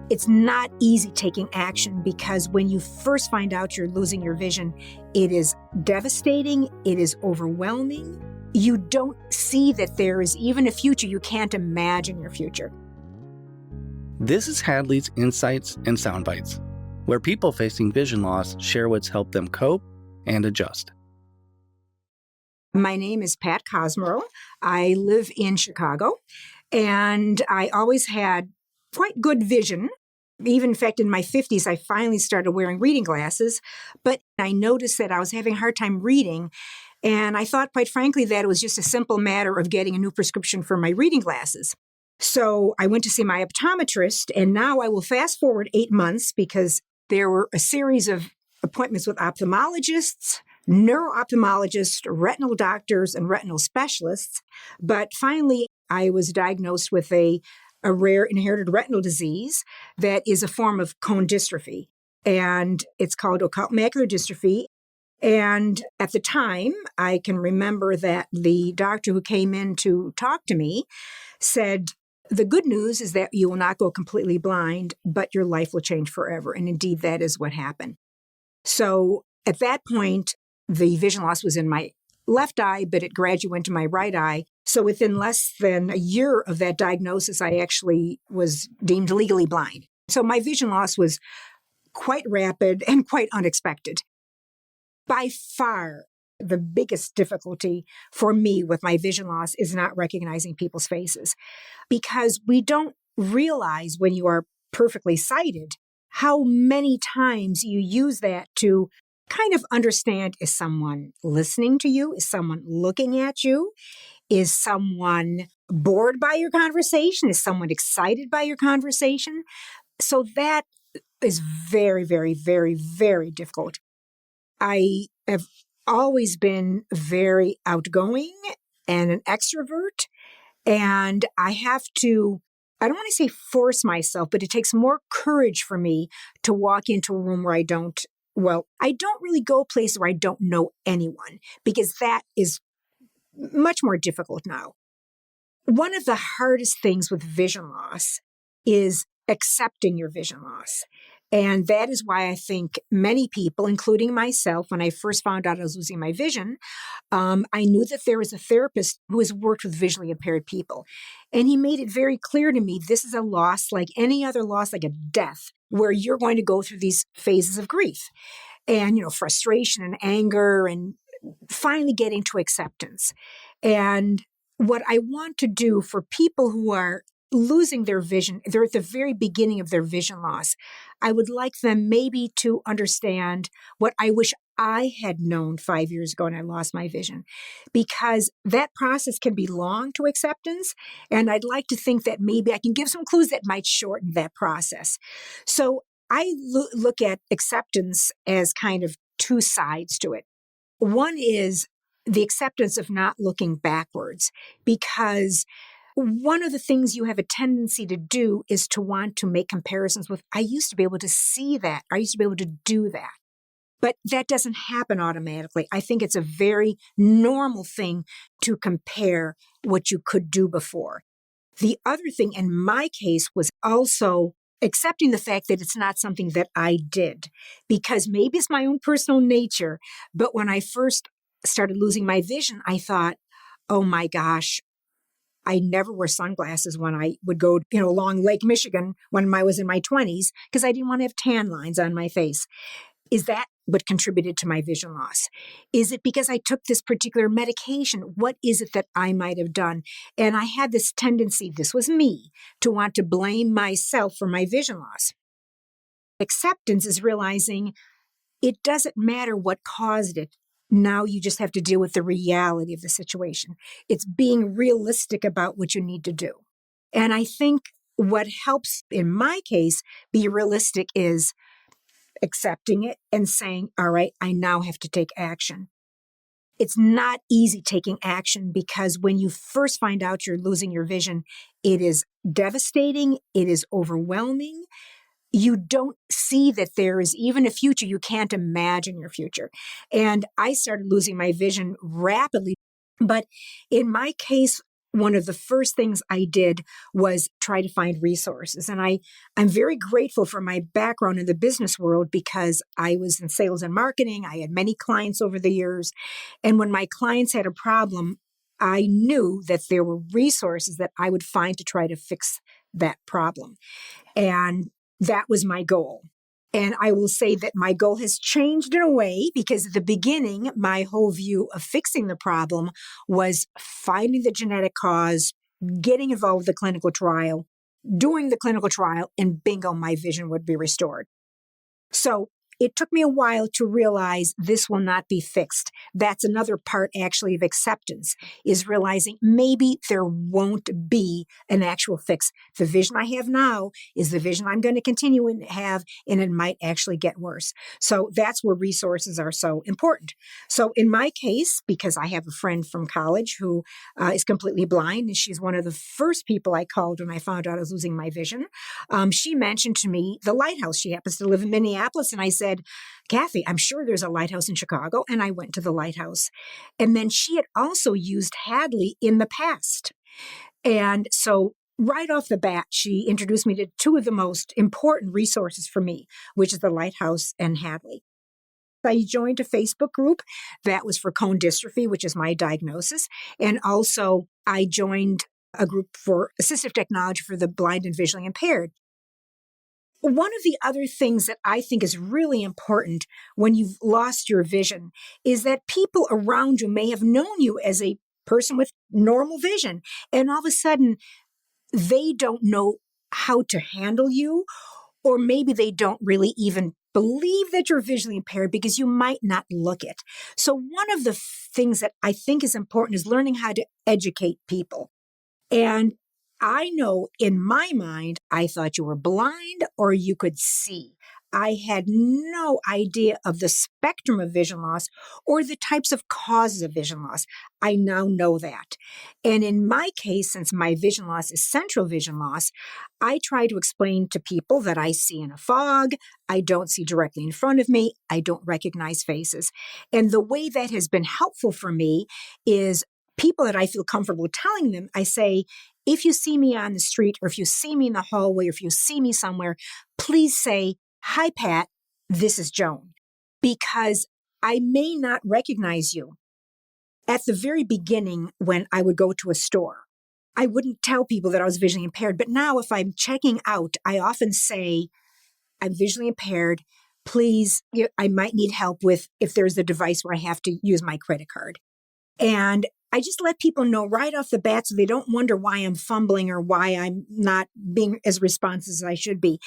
It's not easy taking action because when you first find out you're losing your vision, it is devastating, it is overwhelming. You don't see that there is even a future. You can't imagine your future. This is Hadley's Insights and Soundbites, where people facing vision loss share what's helped them cope and adjust. My name is Pat Cosmero. I live in Chicago, and I always had quite good vision. Even in fact, in my 50s, I finally started wearing reading glasses, but I noticed that I was having a hard time reading. And I thought, quite frankly, that it was just a simple matter of getting a new prescription for my reading glasses. So I went to see my optometrist, and now I will fast forward 8 months because there were a series of appointments with ophthalmologists, neuro-ophthalmologists, retinal doctors, and retinal specialists. But finally, I was diagnosed with a rare inherited retinal disease that is a form of cone dystrophy. And it's called occult macular dystrophy. And at the time, I can remember that the doctor who came in to talk to me said, the good news is that you will not go completely blind, but your life will change forever. And indeed, that is what happened. So at that point, the vision loss was in my left eye, but it gradually went to my right eye. So within less than a year of that diagnosis, I actually was deemed legally blind. So my vision loss was quite rapid and quite unexpected. By far, the biggest difficulty for me with my vision loss is not recognizing people's faces, because we don't realize when you are perfectly sighted how many times you use that to kind of understand, is someone listening to you? Is someone looking at you? Is someone bored by your conversation? Is someone excited by your conversation? So that is very, very, very, very difficult. I have always been very outgoing and an extrovert, and I have to, I don't want to say force myself, but it takes more courage for me to walk into a room where I don't really go places where I don't know anyone, because that is much more difficult now. One of the hardest things with vision loss is accepting your vision loss. And that is why I think many people, including myself, when I first found out I was losing my vision, I knew that there was a therapist who has worked with visually impaired people. And he made it very clear to me, this is a loss like any other loss, like a death, where you're going to go through these phases of grief and, frustration and anger and finally getting to acceptance. And what I want to do for people who are losing their vision, they're at the very beginning of their vision loss, I would like them maybe to understand what I wish I had known 5 years ago when I lost my vision, because that process can be long to acceptance. And I'd like to think that maybe I can give some clues that might shorten that process. So I look at acceptance as kind of two sides to it. One is the acceptance of not looking backwards, because one of the things you have a tendency to do is to want to make comparisons with, I used to be able to see that. I used to be able to do that. But that doesn't happen automatically. I think it's a very normal thing to compare what you could do before. The other thing in my case was also accepting the fact that it's not something that I did, because maybe it's my own personal nature. But when I first started losing my vision, I thought, oh my gosh, I never wore sunglasses when I would go, along Lake Michigan when I was in my 20s, because I didn't want to have tan lines on my face. Is that what contributed to my vision loss? Is it because I took this particular medication? What is it that I might have done? And I had this tendency, this was me, to want to blame myself for my vision loss. Acceptance is realizing it doesn't matter what caused it. Now you just have to deal with the reality of the situation. It's being realistic about what you need to do. And I think what helps in my case be realistic is accepting it and saying, all right, I now have to take action. It's not easy taking action because when you first find out you're losing your vision, it is devastating. It is overwhelming. You don't see that there is even a future. You can't imagine your future. And I started losing my vision rapidly. But in my case, one of the first things I did was try to find resources. And I'm very grateful for my background in the business world because I was in sales and marketing. I had many clients over the years. And when my clients had a problem, I knew that there were resources that I would find to try to fix that problem. And that was my goal. And I will say that my goal has changed in a way because at the beginning, my whole view of fixing the problem was finding the genetic cause, getting involved with the clinical trial, doing the clinical trial, and bingo, my vision would be restored. So it took me a while to realize this will not be fixed. That's another part actually of acceptance, is realizing maybe there won't be an actual fix. The vision I have now is the vision I'm going to continue to have, and it might actually get worse. So that's where resources are so important. So in my case, because I have a friend from college who is completely blind, and she's one of the first people I called when I found out I was losing my vision, she mentioned to me the lighthouse. She happens to live in Minneapolis, and I said, Kathy, I'm sure there's a lighthouse in Chicago. And I went to the lighthouse. And then she had also used Hadley in the past. And so right off the bat, she introduced me to two of the most important resources for me, which is the lighthouse and Hadley. I joined a Facebook group that was for cone dystrophy, which is my diagnosis. And also I joined a group for assistive technology for the blind and visually impaired. One of the other things that I think is really important when you've lost your vision is that people around you may have known you as a person with normal vision, and all of a sudden they don't know how to handle you, or maybe they don't really even believe that you're visually impaired because you might not look it. So one of the things that I think is important is learning how to educate people. And I know in my mind, I thought you were blind or you could see. I had no idea of the spectrum of vision loss or the types of causes of vision loss. I now know that. And in my case, since my vision loss is central vision loss, I try to explain to people that I see in a fog, I don't see directly in front of me, I don't recognize faces. And the way that has been helpful for me is people that I feel comfortable telling them, I say, if you see me on the street or if you see me in the hallway or if you see me somewhere, please say, hi, Pat, this is Joan, because I may not recognize you. At the very beginning, when I would go to a store, I wouldn't tell people that I was visually impaired. But now if I'm checking out, I often say, I'm visually impaired. Please, I might need help with if there's a device where I have to use my credit card. And I just let people know right off the bat so they don't wonder why I'm fumbling or why I'm not being as responsive as I should be.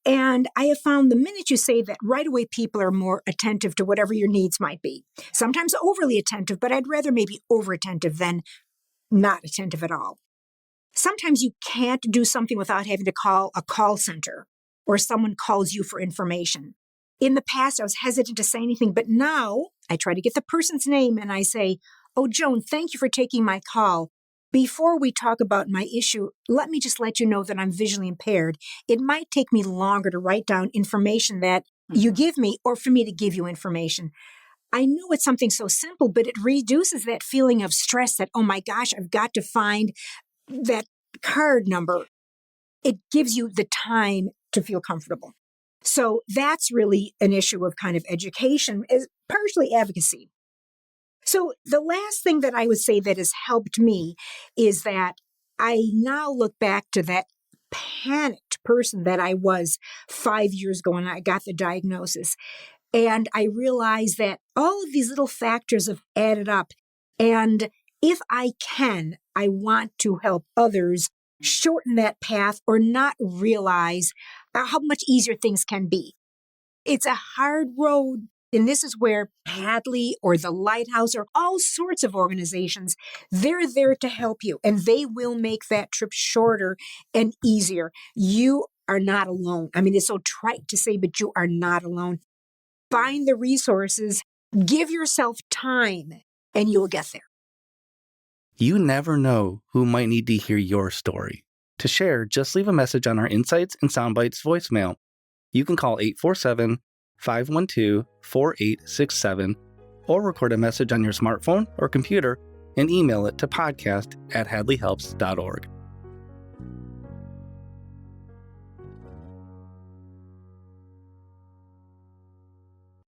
And I have found the minute you say that, right away people are more attentive to whatever your needs might be. Sometimes overly attentive, but I'd rather maybe over attentive than not attentive at all. Sometimes you can't do something without having to call a call center or someone calls you for information. In the past, I was hesitant to say anything, but now I try to get the person's name and I say, oh, Joan, thank you for taking my call. Before we talk about my issue, let me just let you know that I'm visually impaired. It might take me longer to write down information that you give me or for me to give you information. I know it's something so simple, but it reduces that feeling of stress that, oh my gosh, I've got to find that card number. It gives you the time to feel comfortable. So that's really an issue of kind of education, is partially advocacy. So the last thing that I would say that has helped me is that I now look back to that panicked person that I was 5 years ago when I got the diagnosis. And I realized that all of these little factors have added up. And if I can, I want to help others shorten that path or not realize how much easier things can be. It's a hard road. And this is where Hadley or the Lighthouse or all sorts of organizations, they're there to help you and they will make that trip shorter and easier. You are not alone. I mean, it's so trite to say, but you are not alone. Find the resources, give yourself time, and you'll get there. You never know who might need to hear your story. To share, just leave a message on our Insights and Soundbites voicemail. You can call 847-512-4867 or record a message on your smartphone or computer and email it to podcast@hadleyhelps.org.